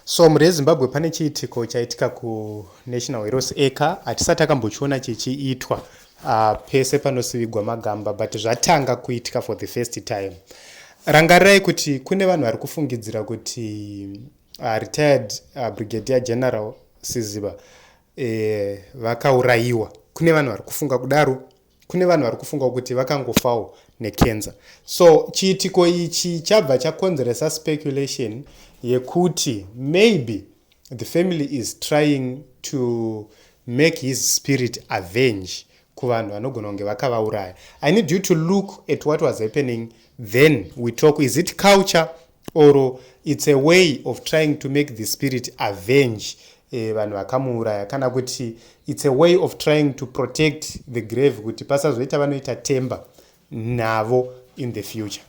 So mhuri yezimbabwe pane chiitiko chaitika kunational heroes acre hatisati takambochiona chichiitwa pese panosivigwa magamba, but zvatanga kuitika for the first time. Rangarirai kuti kune vanhu vari kufungidzira kuti retired brigadier general Siziba vakaurayiwa. Kune vanhu vari kufunga kudaro, kune vanhu vari kufunga kuti vakangofawo necancer. So chiitiko ichi chabva chakonzeresa speculation yekuti maybe the family is trying to make his spirit avenge kuvanhu vanogona kunge vakavauraya. I need you to look at what was happening, then we talk, is it culture or it's a way of trying to make the spirit avenge vanhu vakamuuraya, kana kuti it's a way of trying to protect the grave kuti pasazoita vanoita temba navo in the future.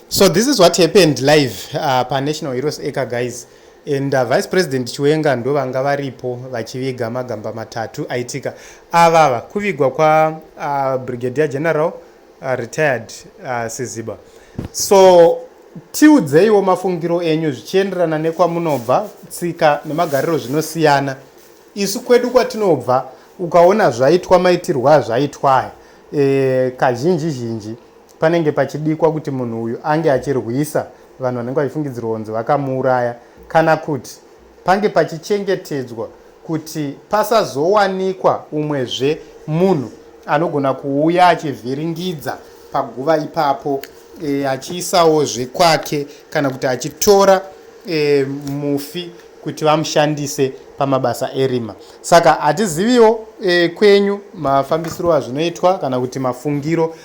So this is what happened live pa National Heroes Acre, guys, and Vice President Chiwenga ndo vanga varipo vachiviga magamba matatu aitika avava kuvigwa kwa Brigadier General retired Siziba. So tiudzeiwo mafungiro enyu zvichienderana nekwamunobva, tsika nemagariro zvinosiyana. Isu kwedu kwatinobva ukaona zvaitwa maitirwa azvaitwa kazhinji panenge pachidikwa kuti munhu uyu ange achirwisa vanhu vanenge vachifungidzirwa kunzi vakamuuraya, kana kuti pange pachichengetedzwa kuti pasazowanikwa umwezve munhu anogona kuuya achivhiringidza paguva ipapo achiisawo zvekwake kana kuti achitora mufi kuti vamushandise pamabasa erima. Saka hatiziviwo kwenyu mafambisiro azvinoitwa kana kuti mafungiro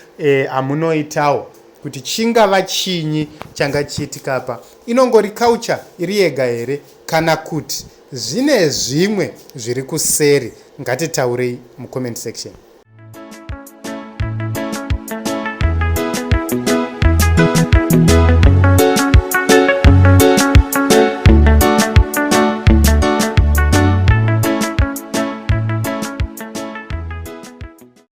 amunoitawo kuti chingava chinyi changa chiitika apa. Inongori culture iri yega here kana kuti zvine zvimwe zviri kuseri? Ngatitaurei mucomment section.